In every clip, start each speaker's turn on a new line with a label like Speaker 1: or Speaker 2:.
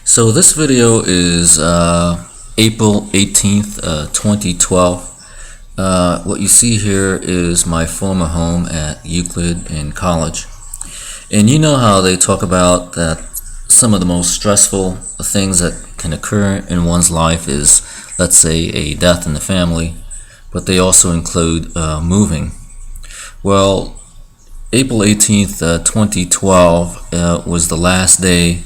Speaker 1: So this video is April 18th, 2012. What you see here is my former home at Euclid and College. And you know how they talk about that some of the most stressful things that can occur in one's life is, let's say, a death in the family, but they also include moving. Well, April 18th, 2012 was the last day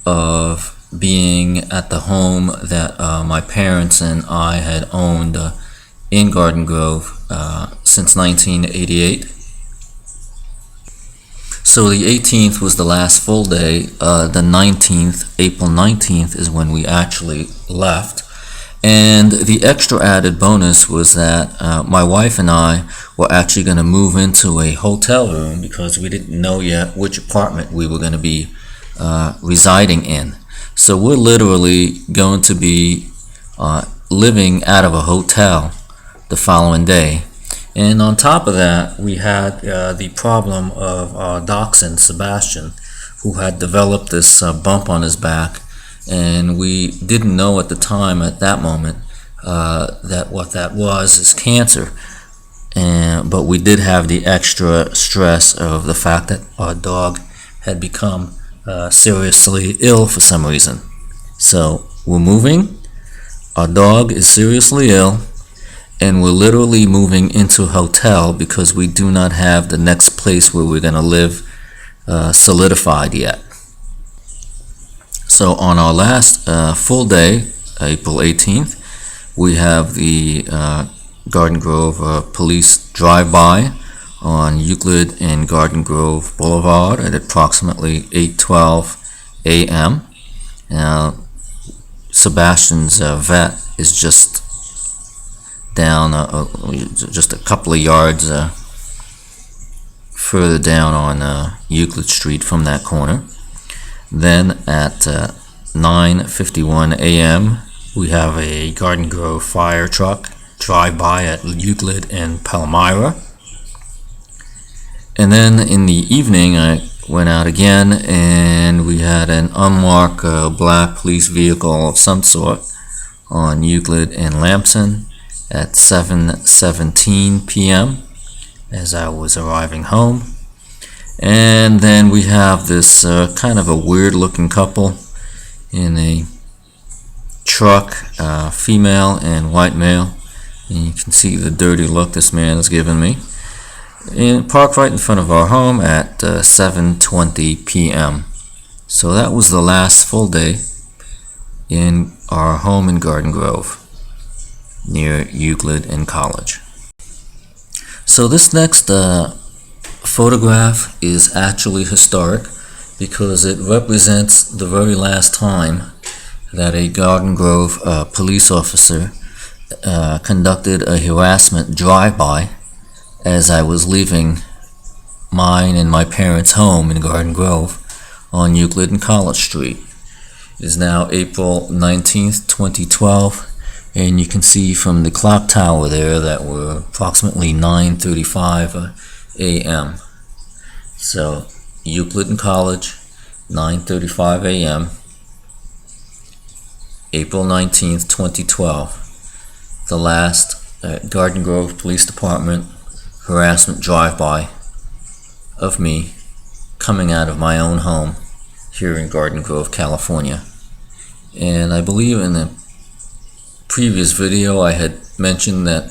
Speaker 1: of being at the home that my parents and I had owned in Garden Grove since 1988. So the 18th was the last full day. The 19th, April 19th, is when we actually left. And the extra added bonus was that my wife and I were actually going to move into a hotel room because we didn't know yet which apartment we were going to be residing in. So we're literally going to be living out of a hotel the following day. And on top of that, we had the problem of our dachshund, Sebastian, who had developed this bump on his back. And we didn't know at the time, at that moment, that what that was is cancer. But we did have the extra stress of the fact that our dog had become seriously ill for some reason. So we're moving, our dog is seriously ill, and we're literally moving into a hotel because we do not have the next place where we're going to live solidified yet. So on our last full day, April 18th, we have the Garden Grove police drive-by on Euclid and Garden Grove Boulevard at approximately 8:12 a.m. Now, Sebastian's vet is just down, just a couple of yards further down on Euclid Street from that corner. Then at 9:51 a.m. we have a Garden Grove fire truck drive-by at Euclid and Palmyra. And then in the evening I went out again and we had an unmarked black police vehicle of some sort on Euclid and Lamson at 7:17 p.m. as I was arriving home. And then we have this kind of a weird looking couple in a truck, female and white male, and you can see the dirty look this man has given me, and parked right in front of our home at 7:20 p.m. So that was the last full day in our home in Garden Grove near Euclid and College. So this next photograph is actually historic because it represents the very last time that a Garden Grove police officer conducted a harassment drive-by as I was leaving mine and my parents' home in Garden Grove on Euclid and College Street. It is now April 19th, 2012, and you can see from the clock tower there that we're approximately 9:35 a.m. So Euclid and College, 9:35 a.m. April 19th, 2012. The last Garden Grove Police Department harassment drive-by of me coming out of my own home here in Garden Grove, California. And I believe in the previous video I had mentioned that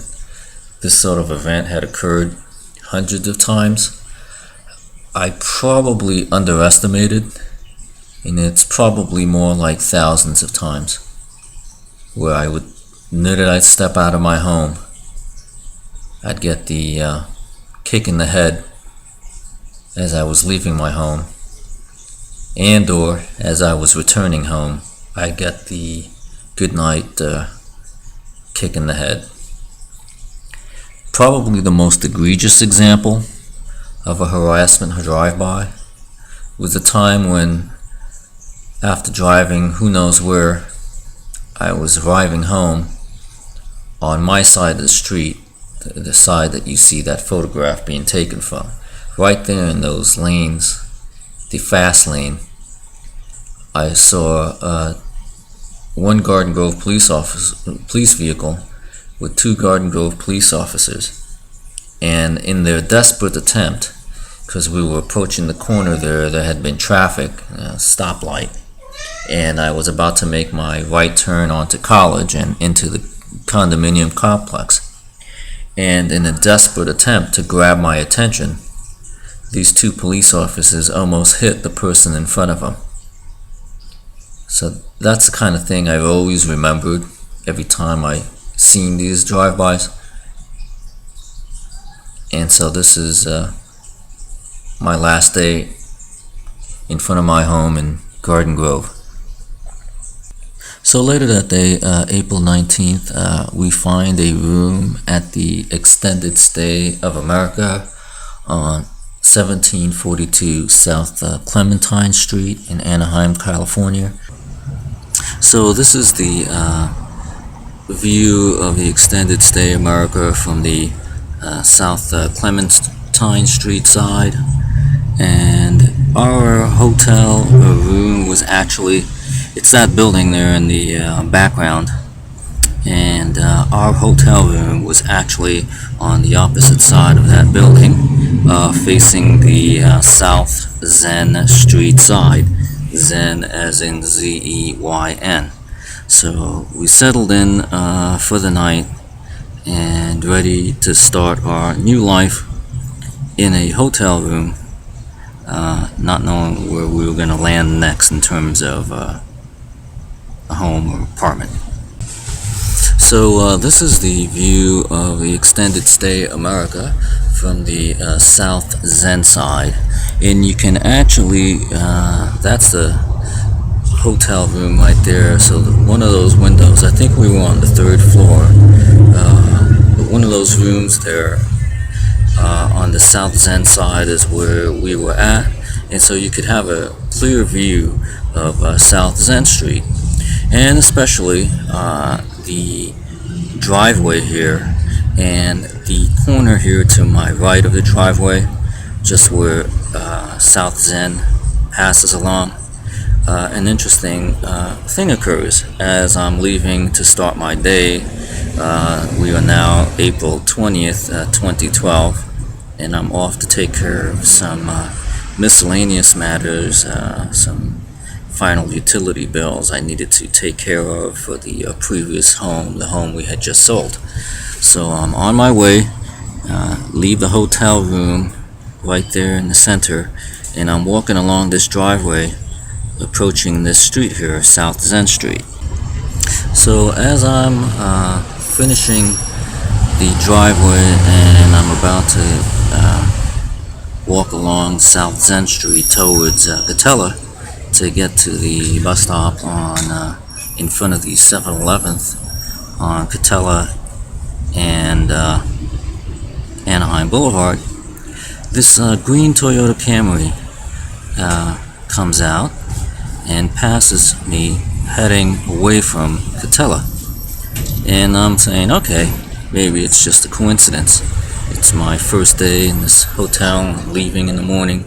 Speaker 1: this sort of event had occurred hundreds of times. I probably underestimated, and it's probably more like thousands of times where I would, the minute I'd step out of my home, I'd get the kick in the head as I was leaving my home, and or as I was returning home, I'd get the goodnight kick in the head. Probably the most egregious example of a harassment drive-by was the time when, after driving who knows where, I was arriving home on my side of the street, the side that you see that photograph being taken from. Right there in those lanes, the fast lane, I saw one Garden Grove police vehicle with two Garden Grove police officers, and in their desperate attempt, because we were approaching the corner there had been traffic, stoplight, and I was about to make my right turn onto College and into the condominium complex. And in a desperate attempt to grab my attention, these two police officers almost hit the person in front of them. So that's the kind of thing I've always remembered every time I seen these drive-bys. And so this is my last day in front of my home in Garden Grove. So later that day, April 19th, we find a room at the Extended Stay of America on 1742 South Clementine Street in Anaheim, California. So this is the view of the Extended Stay America from the South Clementine Street side, and our hotel room was actually, it's that building there in the background, and our hotel room was actually on the opposite side of that building, facing the South Zeyn Street side, Zen as in Z-E-Y-N. So we settled in for the night and ready to start our new life in a hotel room, not knowing where we were going to land next in terms of a home or apartment. So this is the view of the Extended Stay America from the South Zeyn side, and you can actually, that's the hotel room right there. So one of those windows, I think we were on the third floor, but one of those rooms there on the South Zeyn side is where we were at, and so you could have a clear view of South Zeyn Street, and especially the driveway here and the corner here to my right of the driveway, just where South Zeyn passes along. An interesting thing occurs as I'm leaving to start my day. We are now April 20th, 2012, and I'm off to take care of some miscellaneous matters, some final utility bills I needed to take care of for the previous home, the home we had just sold. So I'm on my way, leave the hotel room right there in the center, and I'm walking along this driveway approaching this street here, South Zeyn Street. So as I'm finishing the driveway and I'm about to walk along South Zeyn Street towards Katella to get to the bus stop on in front of the 7-Eleven on Katella and Anaheim Blvd, this green Toyota Camry comes out and passes me heading away from Katella, and I'm saying, okay, maybe it's just a coincidence. It's my first day in this hotel, leaving in the morning,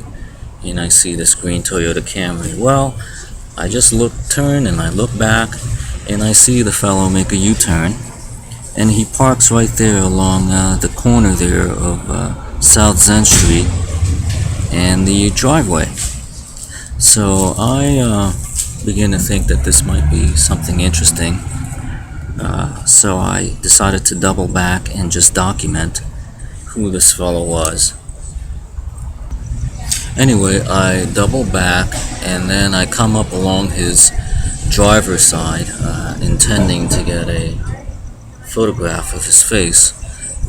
Speaker 1: and I see this green Toyota Camry. Well, I just turn and I look back, and I see the fellow make a U-turn, and he parks right there along the corner there of South Zeyn Street and the driveway. So I begin to think that this might be something interesting. So I decided to double back and just document who this fellow was. Anyway, I double back and then I come up along his driver's side, intending to get a photograph of his face,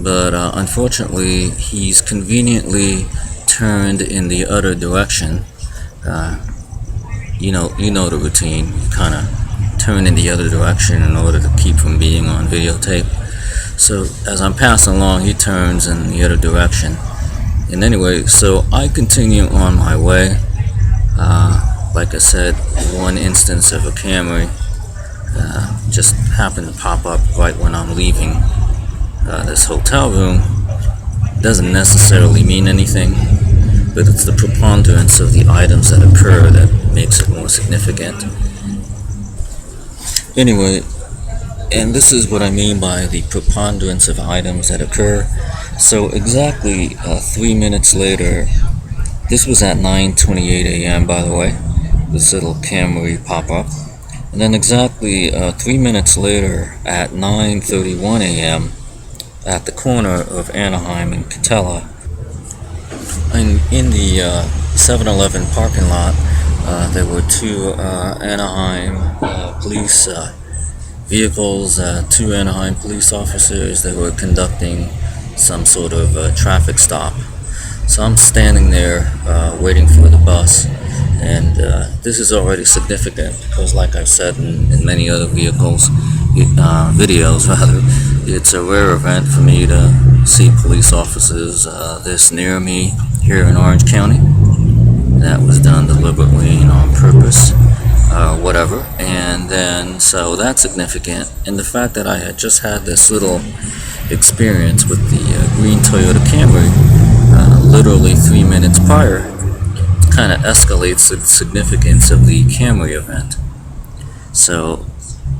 Speaker 1: but unfortunately he's conveniently turned in the other direction. You know the routine. You kind of turn in the other direction in order to keep from being on videotape. So as I'm passing along, he turns in the other direction. And anyway, so I continue on my way. Like I said, one instance of a Camry just happened to pop up right when I'm leaving this hotel room. Doesn't necessarily mean anything. but it's the preponderance of the items that occur that makes it more significant. Anyway, and this is what I mean by the preponderance of items that occur. So exactly 3 minutes later, this was at 9:28 a.m. by the way, this little Camry pop-up. And then exactly 3 minutes later at 9:31 a.m. at the corner of Anaheim and Katella, in the 7-Eleven parking lot, there were two Anaheim police vehicles, two Anaheim police officers. They were conducting some sort of traffic stop. So I'm standing there waiting for the bus, and this is already significant because, like I've said in many other videos rather, it's a rare event for me to see police officers this near me here in Orange County. That was done deliberately and on purpose, whatever. And then, so that's significant. And the fact that I had just had this little experience with the Green Toyota Camry literally 3 minutes prior kind of escalates the significance of the Camry event. So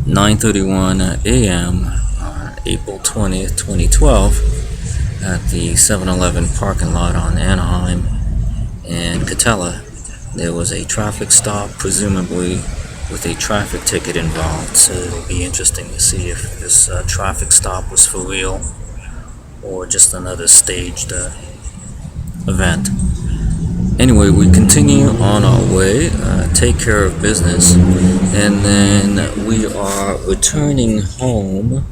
Speaker 1: 9:31 a.m. April 20th, 2012 at the 7-Eleven parking lot on Anaheim and Katella, there was a traffic stop, presumably with a traffic ticket involved. So it'll be interesting to see if this traffic stop was for real or just another staged event. Anyway, we continue on our way, take care of business, and then we are returning home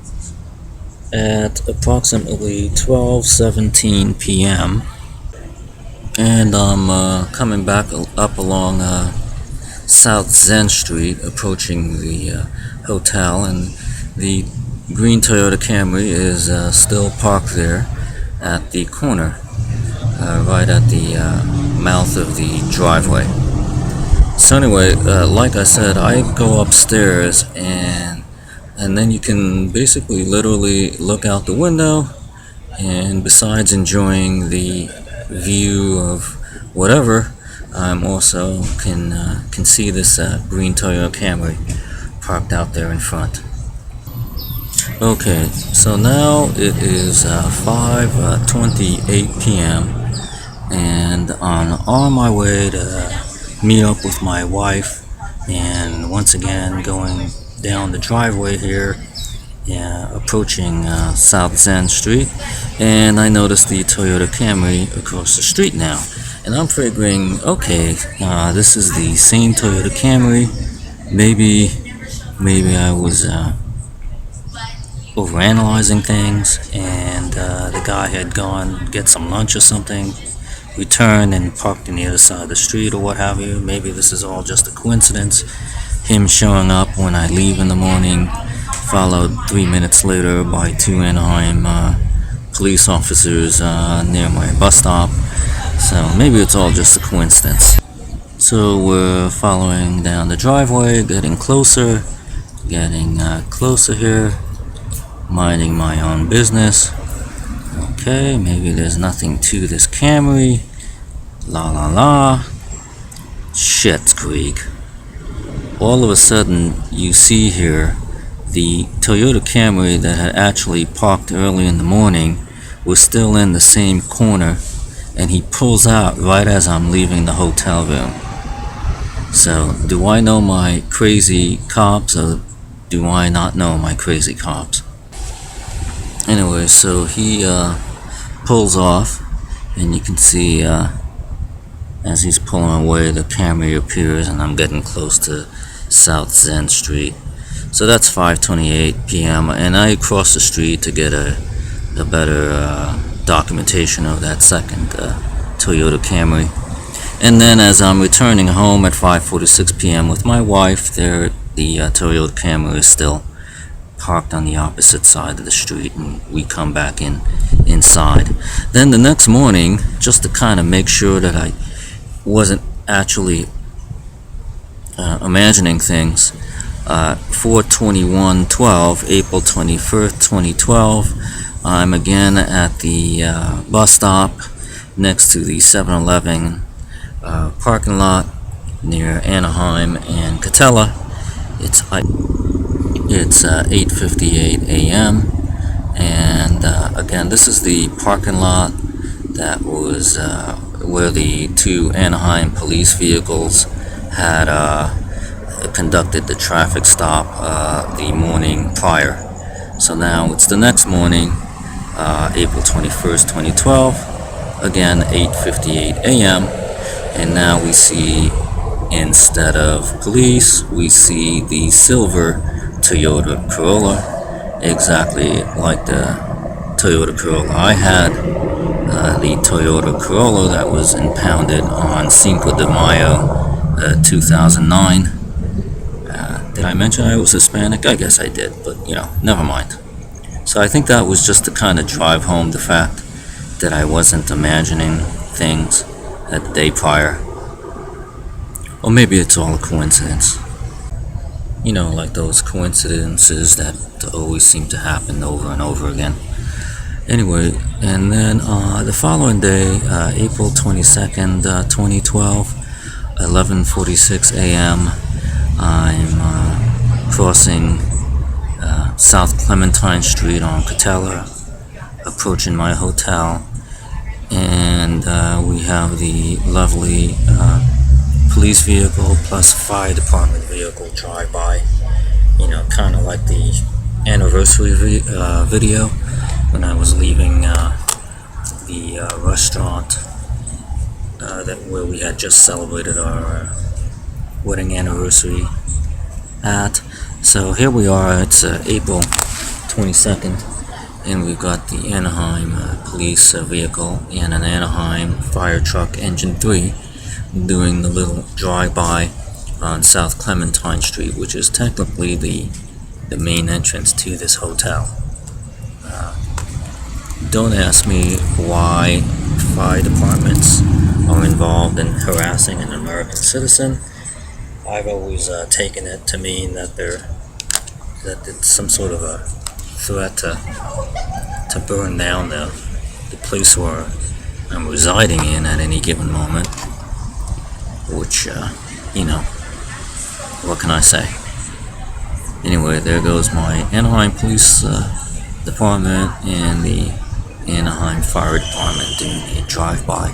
Speaker 1: at approximately 12:17 p.m. and I'm coming back up along South Zeyn Street, approaching the hotel, and the Green Toyota Camry is still parked there at the corner, right at the mouth of the driveway. So anyway, like I said, I go upstairs, and then you can basically literally look out the window, and besides enjoying the view of whatever, I'm also can see this Green Toyota Camry parked out there in front. Okay, so now it is 5:28 p.m. and I'm on my way to meet up with my wife, and once again going down the driveway here, approaching South Zeyn Street, and I noticed the Toyota Camry across the street now, and I'm figuring, okay, this is the same Toyota Camry. Maybe I was overanalyzing things, and the guy had gone get some lunch or something, returned and parked on the other side of the street or what have you. Maybe this is all just a coincidence, him showing up when I leave in the morning, followed 3 minutes later by two Anaheim police officers near my bus stop. So maybe it's all just a coincidence. So we're following down the driveway, getting closer here, minding my own business. Okay, maybe there's nothing to this Camry. La. Shit, Creek. All of a sudden, you see here the Toyota Camry that had actually parked early in the morning was still in the same corner, and he pulls out right as I'm leaving the hotel room. So, do I know my crazy cops, or do I not know my crazy cops? Anyway, so he pulls off, and you can see as he's pulling away, the Camry appears, and I'm getting close to South Zeyn Street. So that's 5:28 p.m. and I crossed the street to get a better documentation of that second Toyota Camry. And then as I'm returning home at 5:46 p.m. with my wife, the Toyota Camry is still parked on the opposite side of the street, and we come back inside. Then the next morning, just to kind of make sure that I wasn't actually imagining things, 4/21/12, April 21st, 2012, I'm again at the bus stop, next to the 7-Eleven parking lot near Anaheim and Katella. It's 8:58 a.m. and again, this is the parking lot that was where the two Anaheim police vehicles had conducted the traffic stop the morning prior. So now it's the next morning, April 21st, 2012, again 8:58 a.m. and now we see, instead of police, we see the silver Toyota Corolla, exactly like the Toyota Corolla I had, the Toyota Corolla that was impounded on Cinco de Mayo 2009. Did I mention I was Hispanic? I guess I did, but never mind. So I think that was just to kind of drive home the fact that I wasn't imagining things at the day prior. Or maybe it's all a coincidence. Like those coincidences that always seem to happen over and over again. Anyway, and then the following day, April 22nd, 2012, 11:46 a.m., I'm crossing South Clementine Street on Katella, approaching my hotel, and we have the lovely police vehicle plus fire department vehicle drive by, kind of like the anniversary video when I was leaving the restaurant where we had just celebrated our wedding anniversary at. So here we are, it's April 22nd, and we've got the Anaheim police vehicle and an Anaheim fire truck engine 3 doing the little drive-by on South Clementine Street, which is technically the main entrance to this hotel. Don't ask me why fire departments are involved in harassing an American citizen. I've always taken it to mean that it's some sort of a threat to burn down the place where I'm residing in at any given moment, which, what can I say? Anyway, there goes my Anaheim Police Department and the Anaheim Fire Department doing a drive-by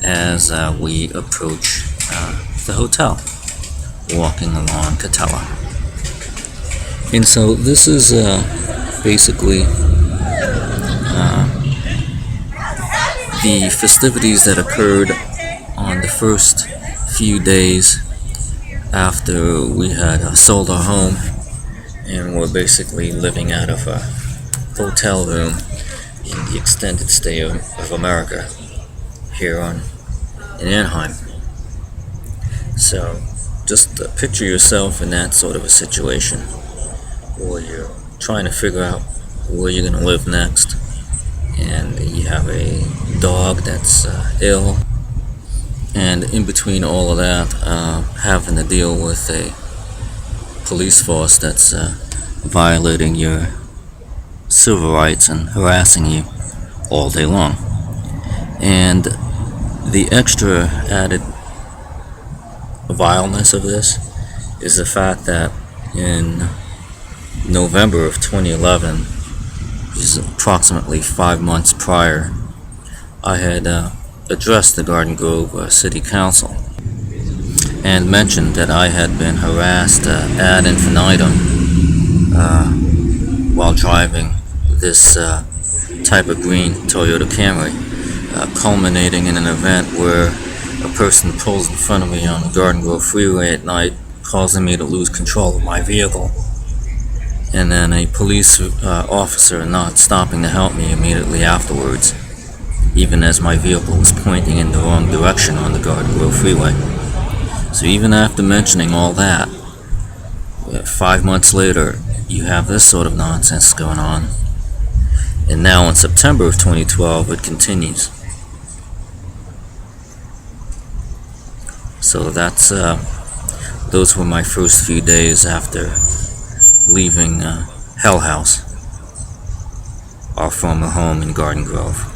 Speaker 1: as we approach the hotel, walking along Katella. And so this is basically the festivities that occurred on the first few days after we had sold our home and were basically living out of a hotel room in the extended stay of America here in Anaheim. So just picture yourself in that sort of a situation where you're trying to figure out where you're going to live next, and you have a dog that's ill, and in between all of that, having to deal with a police force that's violating your civil rights and harassing you all day long. And the extra added vileness of this is the fact that in November of 2011, which is approximately 5 months prior, I had addressed the Garden Grove City Council and mentioned that I had been harassed ad infinitum while driving this type of green Toyota Camry, culminating in an event where a person pulls in front of me on the Garden Grove freeway at night, causing me to lose control of my vehicle, and then a police officer not stopping to help me immediately afterwards, even as my vehicle was pointing in the wrong direction on the Garden Grove freeway. So even after mentioning all that, 5 months later, you have this sort of nonsense going on. And now in September of 2012, it continues. So that's those were my first few days after leaving Hell House, our former home in Garden Grove.